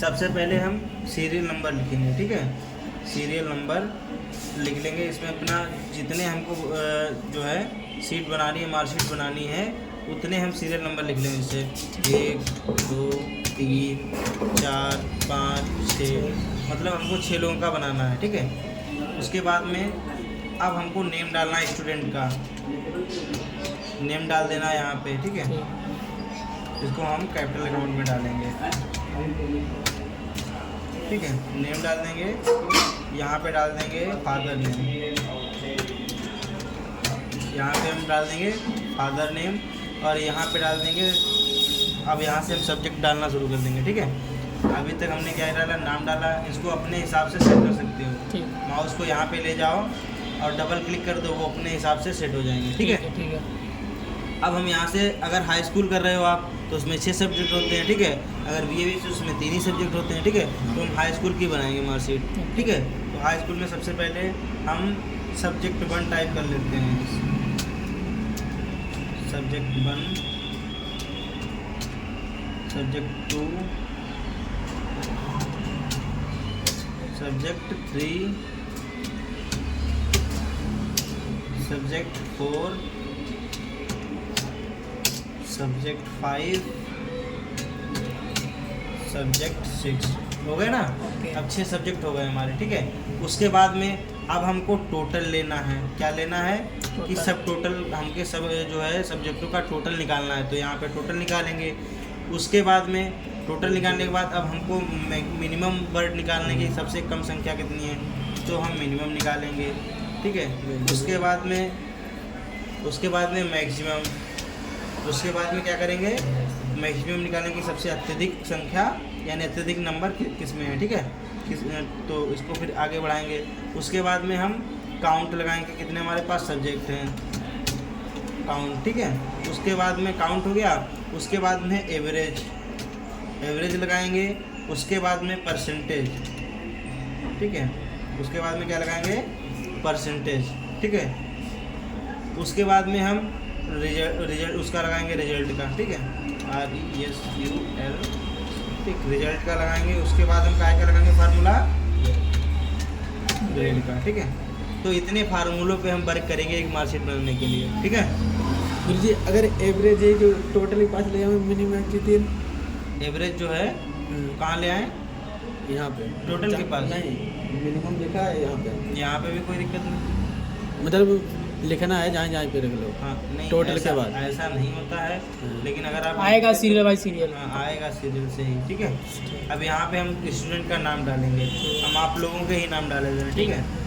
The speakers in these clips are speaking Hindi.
सबसे पहले हम सीरियल नंबर लिखेंगे, ठीक है। सीरियल नंबर लिख लेंगे। इसमें अपना जितने हमको जो है सीट बनानी है, मार्कशीट बनानी है, उतने हम सीरियल नंबर लिख लेंगे। जैसे 1 2 3 4 5 6, मतलब हमको 6 लोगों का बनाना है, ठीक है। उसके बाद में अब हमको नेम डालना है, स्टूडेंट का नेम डाल देना है यहाँ पे, ठीक है। इसको हम कैपिटल अकाउंट में डालेंगे, ठीक है। नेम डाल देंगे, यहाँ पे डाल देंगे फादर नेम, यहाँ पे हम डाल देंगे फादर नेम, और यहाँ पे डाल देंगे। अब यहाँ से हम सब्जेक्ट डालना शुरू कर देंगे, ठीक है। अभी तक हमने क्या डाला, नाम डाला। इसको अपने हिसाब से सेट कर सकते हो। माउस को यहाँ पे ले जाओ और डबल क्लिक कर दो, वो अपने हिसाब से सेट हो जाएंगे, ठीक है। ठीक है। अब हम यहाँ से अगर हाई स्कूल कर रहे हो आप तो उसमें 6 सब्जेक्ट होते हैं, ठीक है। अगर BA तो उसमें 3 ही सब्जेक्ट होते हैं, ठीक है। तो हम हाई स्कूल की बनाएंगे मार्कशीट, ठीक है। तो हाई स्कूल में सबसे पहले हम सब्जेक्ट 1 टाइप कर लेते हैं। Subject 1, subject 2, subject 3, subject 4, subject 5, subject 6 हो गए ना। अब 6 सब्जेक्ट हो गए हमारे, ठीक है। उसके बाद में अब हमको टोटल लेना है। क्या लेना है कि सब टोटल हमके सब जो है सब्जेक्टों का टोटल निकालना है। तो यहाँ पे टोटल निकालेंगे। उसके बाद में टोटल निकालने के बाद अब हमको मिनिमम वर्ड निकालने की सबसे कम संख्या कितनी है, तो हम मिनिमम निकालेंगे, ठीक है। उसके बाद में मैक्सिमम। उसके बाद में क्या करेंगे, मैक्सिमम निकालने की सबसे अत्यधिक संख्या, यानी अत्यधिक नंबर किस में है, ठीक है। तो इसको फिर आगे बढ़ाएंगे। उसके बाद में हम काउंट लगाएंगे, कितने हमारे पास सब्जेक्ट हैं, काउंट, ठीक है। उसके बाद में काउंट हो गया। उसके बाद में एवरेज लगाएंगे। उसके बाद में परसेंटेज, ठीक है। उसके बाद में क्या लगाएंगे, परसेंटेज, ठीक है। उसके बाद में हम रिजल्ट उसका लगाएंगे, रिजल्ट का, ठीक है। RESUL, ठीक, रिजल्ट का लगाएंगे। उसके बाद हम क्या लगाएंगे, फार्मूला ग्रेड का, ठीक है। तो इतने फार्मूलों पे हम वर्क करेंगे एक मार्कशीट बनाने के लिए, ठीक है। गुरु जी अगर एवरेज है जो टोटल के पास ले आए, मिनिमम कितने, एवरेज जो है कहाँ ले आए, यहाँ पे टोटल के पास नहीं, मिनिमम लिखा है यहाँ पे भी कोई दिक्कत नहीं, मतलब लिखना है जहाँ पे रख लो। हाँ, नहीं टोटल के बाद ऐसा नहीं होता है, लेकिन अगर आप आएगा सीरियल बाय सीरियल, आएगा सीरियल से ही, ठीक है। अब यहाँ पे हम स्टूडेंट का नाम डालेंगे, हम आप लोगों के ही नाम डाले थे, ठीक है।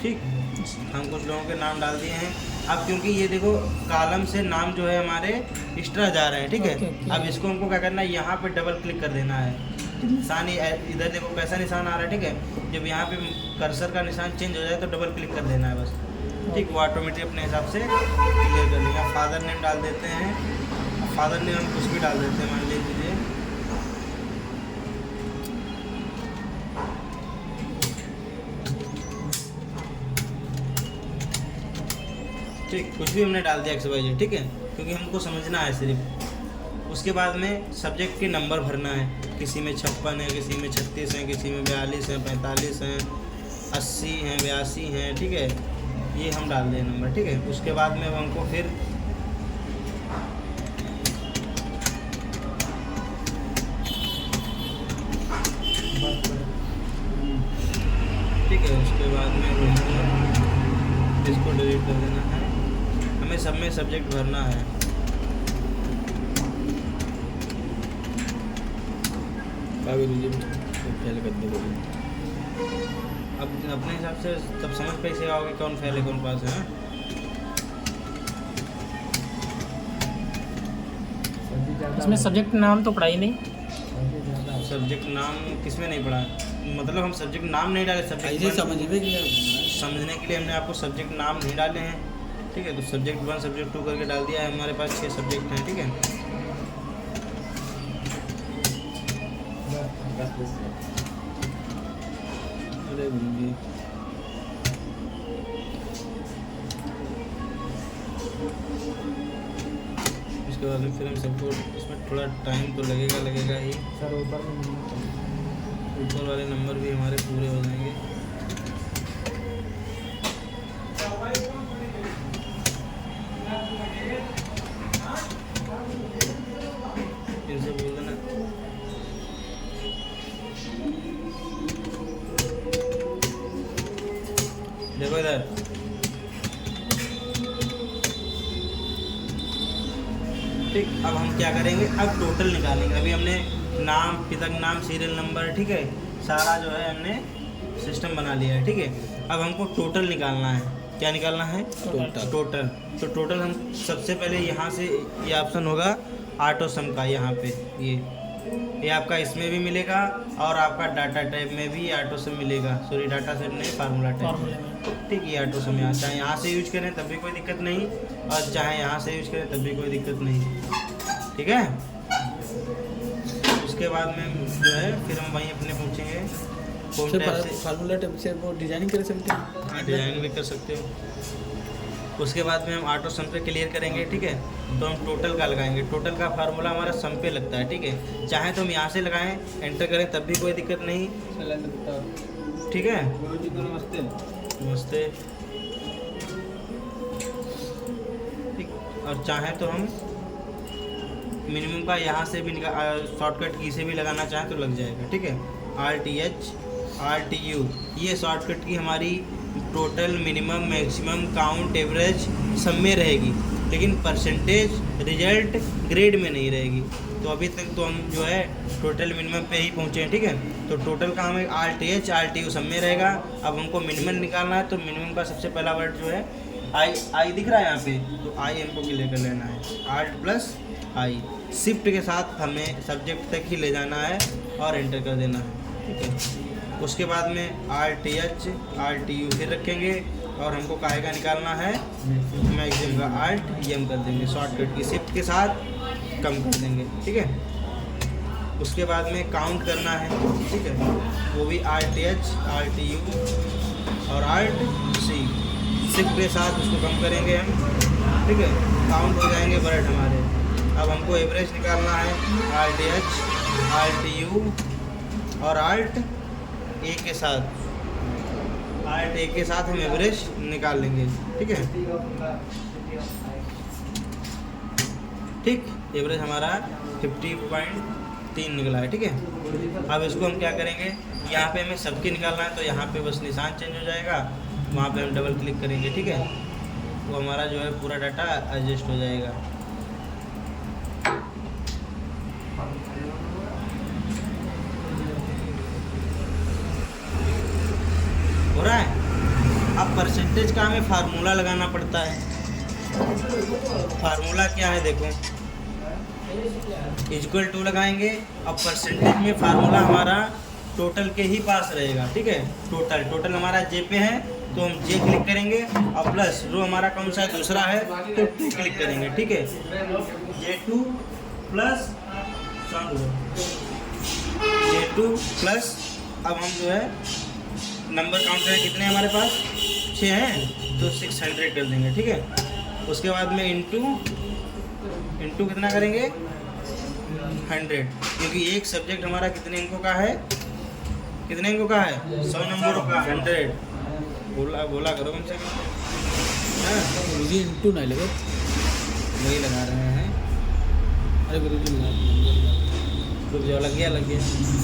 ठीक, हम कुछ लोगों के नाम डाल दिए हैं। अब क्योंकि ये देखो कॉलम से नाम जो है हमारे एक्स्ट्रा जा रहे हैं, ठीक है। अब इसको हमको क्या करना है, यहाँ पे डबल क्लिक कर देना है। निशान इधर देखो कैसा निशान आ रहा है, ठीक है। जब यहाँ पे कर्सर का निशान चेंज हो जाए तो डबल क्लिक कर देना है बस, ठीक। वो ऑटोमेटिक अपने हिसाब से क्लियर कर लेंगे। फादर नेम डाल देते हैं। फादर नेम हम कुछ भी डाल देते हैं, मान लीजिए ठीक, कुछ भी हमने डाल दिया XYZ, ठीक है, क्योंकि हमको समझना है सिर्फ। उसके बाद में सब्जेक्ट के नंबर भरना है। किसी में 56 है, किसी में 36 है, किसी में 42 है, 45 हैं, 80 हैं, 82 हैं, ठीक है। ये हम डाल दें नंबर, ठीक है। उसके बाद में हमको फिर ठीक है, उसके बाद में इसको डिलीट कर देना है। हमें सब में सब्जेक्ट भरना है। फेल कर दे। अब अपने हिसाब से तब समझ पैसे आओगे कौन फेल है कौन पास है। इसमें सब्जेक्ट नाम तो पढ़ा ही नहीं। सब्जेक्ट नाम किसमें नहीं पढ़ा? मतलब हम सब्जेक्ट नाम नहीं डाले, ऐसे सब्जेक्ट समझने के लिए समझने के लिए हमने आपको सब्जेक्ट नाम नहीं डाले हैं, ठीक है। तो सब्जेक्ट 1 सब्जेक्ट 2 करके डाल दिया है। हमारे पास 6 सब्जेक्ट हैं, ठीक है। अरे गुरुजी उसके बाद में फिर हम सबको इसमें थोड़ा टाइम तो लगेगा ही। सर ऊपर वाले नंबर भी हमारे पूरे हो जाएंगे। इनसे बोल देना। देखो इधर, ठीक। अब हम क्या करेंगे, अब टोटल निकालेंगे। अभी हमने नाम, पिता का नाम, सीरियल नंबर, ठीक है, सारा जो है हमने सिस्टम बना लिया है, ठीक है। अब हमको टोटल निकालना है। क्या निकालना है? टोटल। तो टोटल हम सबसे पहले यहाँ से, ये ऑप्शन होगा ऑटो सम का, यहाँ पे ये आपका इसमें भी मिलेगा और आपका डाटा टाइप में भी ऑटो सम मिलेगा। सॉरी, डाटा टाइप नहीं, फार्मूला टाइप, ठीक। ये ऑटो सम चाहे यहाँ से यूज करें तब भी कोई दिक्कत नहीं, और चाहे यहाँ से यूज करें तब भी कोई दिक्कत नहीं, ठीक है। उसके बाद में जो है फिर हम वहीं अपने पूछेंगे कौन टाइप से फार्मूला टाइप से वो डिजाइनिंग कर सकते हैं। हाँ, डिजाइन भी कर सकते हो। उसके बाद में हम ऑटो सम पे क्लियर करेंगे, ठीक है। तो हम टोटल का लगाएंगे। टोटल का फार्मूला हमारा सम पे लगता है, ठीक है। चाहे तो हम यहाँ से लगाएं, एंटर करें तब भी कोई दिक्कत नहीं, ठीक है। गुरुजी को नमस्ते। नमस्ते, ठीक। और चाहे तो हम मिनिमम का यहाँ से भी शॉर्टकट की से भी लगाना चाहें तो लग जाएगा, ठीक है। RTH RTU, ये शॉर्टकट की हमारी total, minimum, maximum, count, average सब में रहेगी, लेकिन परसेंटेज, रिजल्ट, ग्रेड में नहीं रहेगी। तो अभी तक तो हम जो है टोटल मिनिमम पे ही पहुँचे हैं, ठीक है। तो टोटल का हमें RTH RTU सब में रहेगा। अब हमको मिनिमम निकालना है, तो मिनिमम का सबसे पहला वर्ड जो है आई दिख रहा है यहाँ पे, तो आई हमको लेकर लेना है, आर्ट प्लस आई। शिफ्ट के साथ हमें सब्जेक्ट तक ही ले जाना है और एंटर कर देना है, ठीक है। उसके बाद में RTH RTU फिर रखेंगे और हमको काहे का निकालना है, मैक्सिमम का, RTM कर देंगे। शॉर्टकट की शिफ्ट के साथ कम कर देंगे, ठीक है। उसके बाद में काउंट करना है, ठीक है, वो भी RTH RTU और RTC, शिफ्ट के साथ उसको कम करेंगे हम, ठीक है। काउंट हो जाएंगे वर्ड हमारे। अब हमको एवरेज निकालना है, RTH RTU और RT के साथ, RT के साथ हम एवरेज निकाल लेंगे, ठीक है। ठीक, एवरेज हमारा 50.3 निकला है, ठीक है। अब इसको हम क्या करेंगे, यहाँ पे हमें सबके निकालना है, तो यहाँ पे बस निशान चेंज हो जाएगा, वहाँ पे हम डबल क्लिक करेंगे, ठीक है। तो हमारा जो है पूरा डाटा एडजस्ट हो जाएगा। हो रहा है। अब परसेंटेज का हमें फार्मूला लगाना पड़ता है। फार्मूला क्या है, देखो, इक्वल टू लगाएंगे। अब परसेंटेज में फार्मूला हमारा टोटल के ही पास रहेगा, ठीक है। टोटल हमारा जे पे है, तो हम जे क्लिक करेंगे और प्लस रो हमारा कौन सा है, दूसरा है, तो 2 क्लिक करेंगे, ठीक है। J2 प्लस J2 प्लस, अब हम जो है नंबर काउंट करें, कितने हमारे पास 6 हैं, तो 600 कर देंगे, ठीक है। उसके बाद में इंटू कितना करेंगे, 100, क्योंकि एक सब्जेक्ट हमारा कितने अंकों का है, 100 नंबरों का, 100 बोला करो कम से कम, हाँ। गुरुजी इंटू नहीं लगे, वही लगा रहे हैं। अरे गुरुजी तो जो लग गया,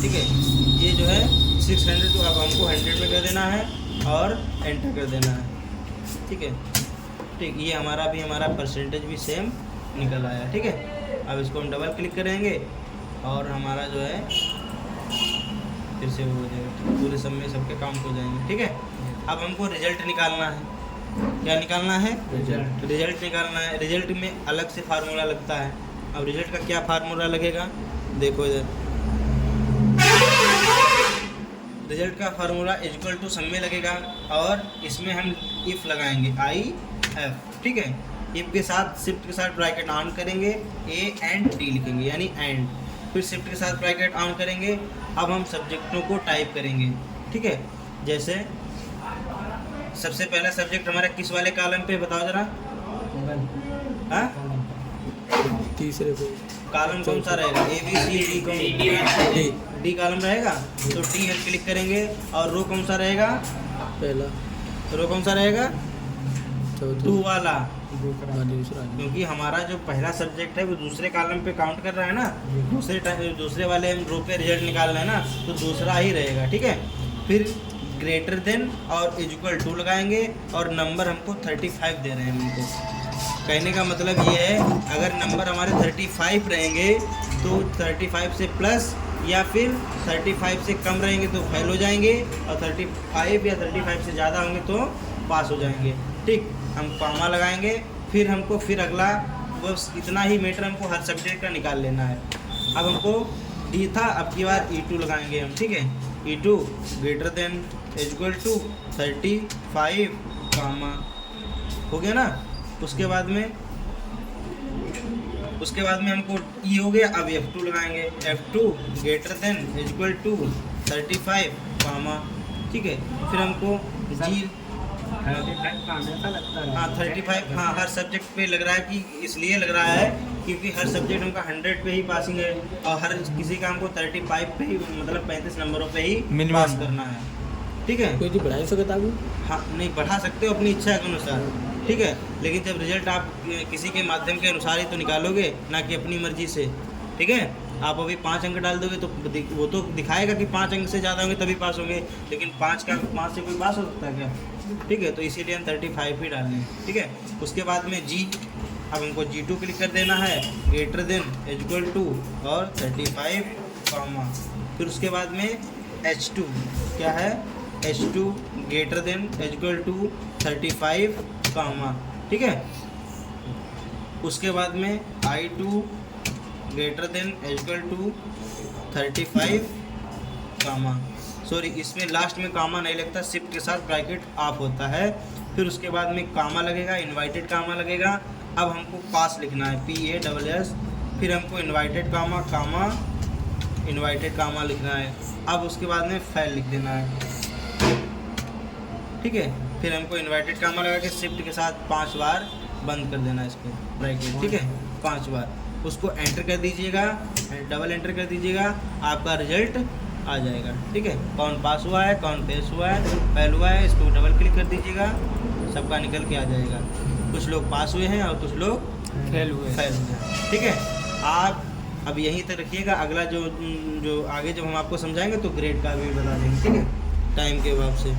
ठीक है। ये जो है 600, तो अब हमको 100 में कर देना है और एंटर कर देना है, ठीक है। ठीक, ये हमारा परसेंटेज भी सेम निकल आया, ठीक है। अब इसको हम डबल क्लिक करेंगे और हमारा जो है फिर से वो हो जाएगा, पूरे सब में सबके काउंट हो जाएंगे, ठीक है। अब हमको रिजल्ट निकालना है। क्या निकालना है, रिजल्ट निकालना है। रिजल्ट में अलग से फार्मूला लगता है, अब रिजल्ट का क्या फार्मूला लगेगा, देखो इधर रिजल्ट का फार्मूला इक्वल टू सब में लगेगा और इसमें हम इफ़ लगाएंगे आई एफ, ठीक है। इफ के साथ शिफ्ट के साथ ब्रैकेट ऑन करेंगे, ए एंड डी लिखेंगे यानी एंड, फिर शिफ्ट के साथ ब्रैकेट ऑन करेंगे। अब हम सब्जेक्टों को टाइप करेंगे, ठीक है। जैसे सबसे पहला सब्जेक्ट हमारा किस वाले कॉलम पे बताओ जरा, हाँ तीसरे पे कॉलम कौन सा रहेगा, ए बी सी डी कौन, डी कॉलम रहेगा तो डी हम क्लिक करेंगे। और रो कौन सा रहेगा, पहला, रो कौन सा रहेगा, चौथा, 2 वाला, दूसरा, क्योंकि हमारा जो पहला सब्जेक्ट है वो दूसरे कॉलम पे काउंट कर रहा है ना, दूसरे वाले रो पे रिजल्ट निकालना है ना, तो दूसरा ही रहेगा, ठीक है। फिर ग्रेटर देन और इक्वल टू लगाएंगे और नंबर हमको 35 दे रहे हैं हमको। कहने का मतलब ये है अगर नंबर हमारे 35 रहेंगे तो 35 से प्लस या फिर 35 से कम रहेंगे तो फेल हो जाएंगे और 35 या 35 से ज़्यादा होंगे तो पास हो जाएंगे, ठीक। हम कॉमा लगाएंगे, फिर हमको फिर अगला बस इतना ही मीटर हमको हर सब्जेक्ट का निकाल लेना है। अब हमको डी था, अब की बार E2 लगाएंगे हम, ठीक है। E2 greater than equal to 35 comma, हो गया ना। उसके बाद में हमको E हो गया, अब F2 लगाएंगे, F2 greater than equal to 35 comma, ठीक है। फिर हमको जी हाँ 35 हाँ हर सब्जेक्ट पे लग रहा है कि इसलिए लग रहा है क्योंकि हर सब्जेक्ट हमका 100 पे ही पासिंग है और हर किसी का हमको 35 पे ही मतलब 35 नंबरों पे ही पास करना है, ठीक है। कोई बढ़ा सकता है, हाँ नहीं बढ़ा सकते हो अपनी इच्छा के अनुसार, ठीक है। लेकिन जब रिजल्ट आप किसी के माध्यम के अनुसार ही तो निकालोगे ना कि अपनी मर्जी से, ठीक है। आप अभी 5 अंक डाल दोगे तो वो तो दिखाएगा कि 5 अंक से ज़्यादा होंगे तभी पास होंगे, लेकिन 5 से कोई पास हो सकता है क्या, ठीक है। तो इसीलिए हम 35 ही डालने हैं, ठीक है। उसके बाद में जी, अब हमको G2 क्लिक कर देना है, ग्रेटर देन इक्वल टू और 35 कॉमा, फिर उसके बाद में H2 क्या है, H2 greater than equal to 35 comma, ठीक है। उसके बाद में I2 greater than equal to 35 comma, sorry इसमें लास्ट में कामा नहीं लगता, शिफ्ट के साथ ब्रैकेट ऑफ होता है। फिर उसके बाद में कामा लगेगा, इन्वाइटेड कामा लगेगा। अब हमको पास लिखना है PASS, फिर हमको इन्वाइटेड कामा कामा इन्वाइटेड कामा लिखना है। अब उसके बाद में फेल लिख देना है, ठीक है। फिर हमको इन्वाइटेड कामा लगा के शिफ्ट के साथ 5 बार बंद कर देना है इसको ब्रैकेट, ठीक है, 5 बार। उसको एंटर कर दीजिएगा, डबल एंटर कर दीजिएगा, आपका रिजल्ट आ जाएगा, ठीक है। कौन पास हुआ है, कौन फेल हुआ है, इसको डबल क्लिक कर दीजिएगा, सबका निकल के आ जाएगा। कुछ लोग पास हुए हैं और कुछ लोग फेल हुए हैं, ठीक है। आप अब यहीं तक रखिएगा, अगला जो आगे जब हम आपको समझाएंगे तो ग्रेड का भी बता देंगे, ठीक है, टाइम के हिसाब से।